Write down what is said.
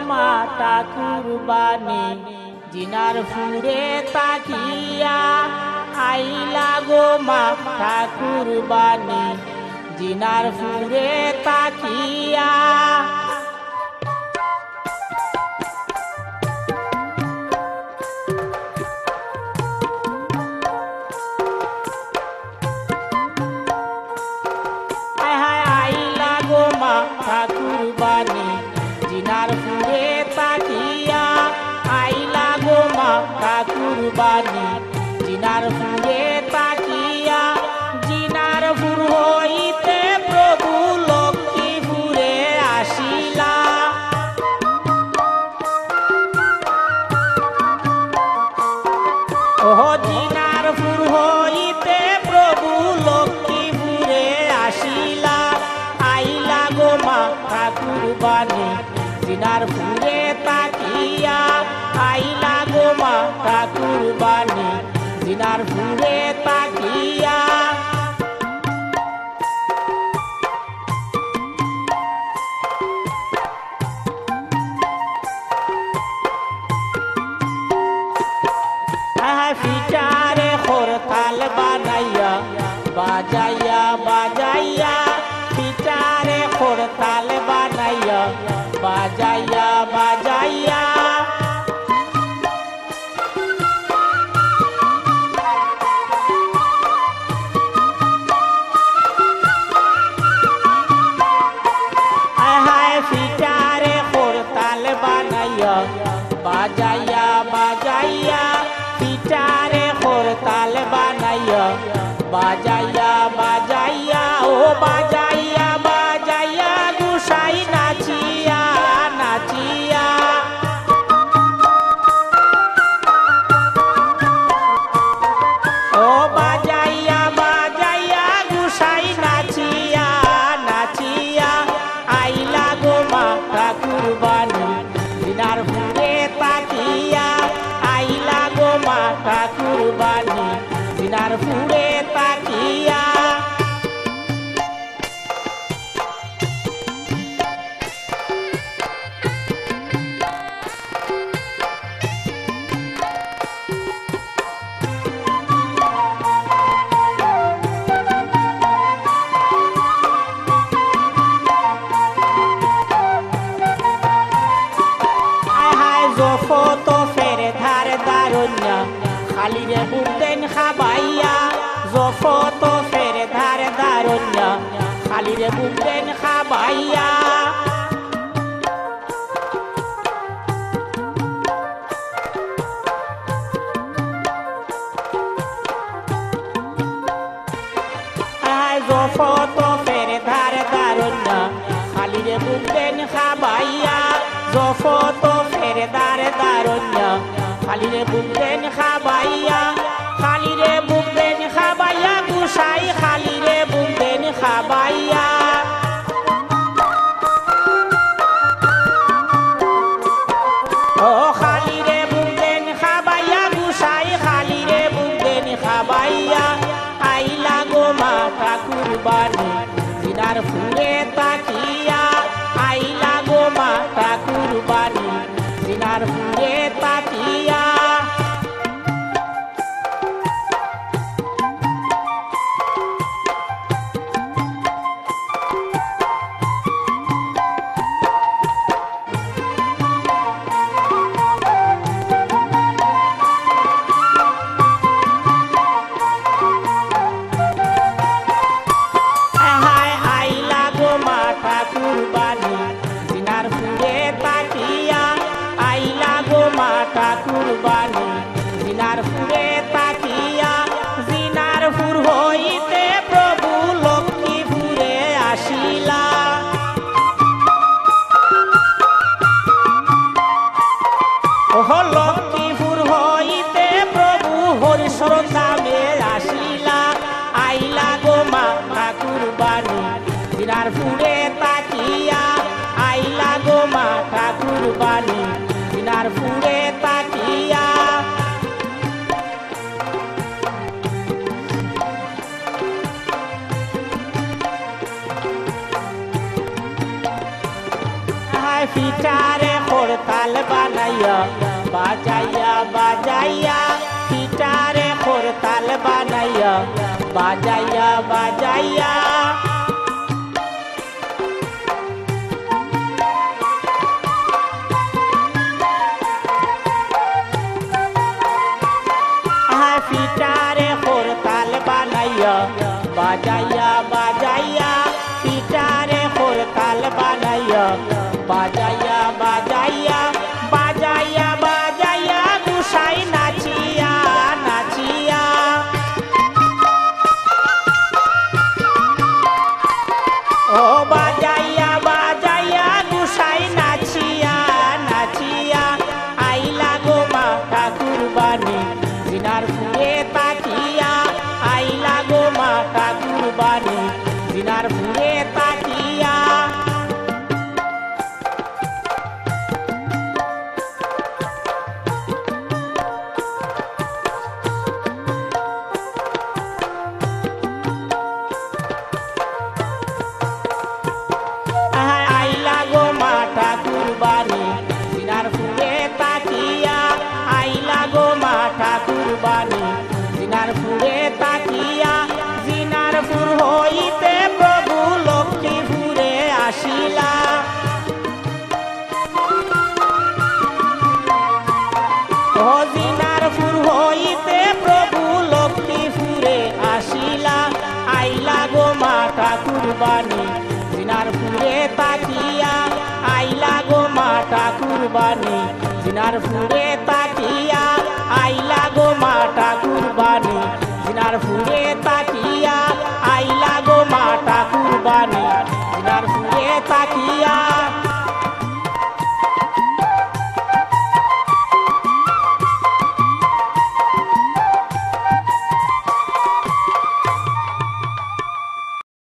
মা ঠাকুর বাণী জিনার ফুরে তাকিয়া আইলা গো মা ঠাকুর বাণী জিনার ফুরে তাকিয়া আইলা গো মা ঠাকুর বাণী জিনার ফুরে তাকিয়া আইলা গো মা ঠাকুর বাণী জিনার ফুরে তাকিয়া জিনার ফুর হইতে প্রভু লক্ষ্মীপুরে আসিলা ও জিনার ফুর হইতে প্রভু লক্ষ্মীপুরে আসিলা আইলা গো মা ঠাকুর বাণী জিনার ফুরে তাকিয়া আইলা গো মা ঠাকুর বাণী জিনার ফুরে তাকিয়া ফিচারে খরতাল বানাইয়া বাজাইয়া বাজাইয়া ফিচারে খরতাল বানাইয়া বাজাইয়া বাজাইয়া ফিচারে খরতাল বানাইয়া বাজাইয়া বাজাইয়া ফিচারে খরতাল বানাইয়া বাজাইয়া বাজাইয়া ও বাজাইয়া বাজাইয়া গুসাই নাচিয়া নাচিয়া ও বাজাইয়া বাজাইয়া গুসাই নাচিয়া নাচিয়া আইলা গো মা ঠাকুর বাণী জিনার ফুরে তাকিয়া আইলা গো মা ঠাকুর বাণী জিনার ফুরে তাকিয়া জফত ফেরে ধার দারুণ্যা খালি রে বুকদেন খাবাইয়া জফত ফেরে ধার দারুণ্যা খালি রে বুকদেন খাবাইয়া জফত ফেরে ধার দারুণ্যা খালি রে বুকদেন খাবাইয়া জফত ফেরে ধার দারুণ্যা খালি রে বুকদেন খাবাইয়া খালি রে বুকদেন খাবাইয়া গুসাই খালি রে বুকদেন খাবাইয়া ও খালি রে বুকদেন খাবাইয়া গুসাই খালি রে বুকদেন খাবাইয়া আইলা গো মা ঠাকুর বাণী জিনার ফুরে তাকিয়া আইলা গো মা ঠাকুর বাণী জিনার ফুরে তাকিয়া আইলা গো মা ঠাকুর বাণী জিনার ফুরে তাকিয়া আইলা গো মা ঠাকুর বাণী জিনার ফুরে তাকিয়া জিনার ফুর হইতে প্রভু লক্ষ্মীপুরে আসিলা ওহ লক্ষ্মীপুর হইতে প্রভু হরিশ্বর ধামে আসিলা আইলা গো মা ঠাকুর বাণী জিনার ফুরে তাকিয়া আইলা গো মা ঠাকুর বাণী জিনার ফুরে তাকিয়া ফিচারে খোর বানাইয়া বাজাইয়া বাজাইয়া পিটারে খোরতাল বানাইয়া বাজাইয়া বাজাইয়া পিটারে খোরতাল বানাইয়া বাজাইয়া বাজাইয়া পিটারে খোরতাল বানাইয়া বাজাইয়া বাজাইয়া বাজাইয়া বাজাইয়া গুসাই নাচিয়া নাচিয়া ও বাজাইয়া বাজাইয়া গুসাই নাচিয়া নাচিয়া আইলা গো মা ঠাকুর বাণী জিনার ফুলে তাকিয়া আইলা গো মা ঠাকুর বাণী জিনার ফুলে তাকিয়া আইলা গো মা ঠাকুর বাণী জিনার ফুলে তাকিয়া আইলা গো মা ঠাকুর বাণী জিনার ফুলে তাকিয়া জিনারপুর হইতে প্রভু লক্ষ্মীপুরে আসিলা ও জিনারপুর হইতে প্রভু লক্ষ্মীপুরে আসিলা আইলা গো মা ঠাকুর বাণী জিনারপুরে তাকিয়া আইলা গো মা ঠাকুর বাণী জিনারপুরে তাকিয়া আইলা গো মা ঠাকুর বাণী জিনারপুরে তাকিয়া আইলা গো মা ঠাকুর বাণী জিনারপুরে তাকিয়া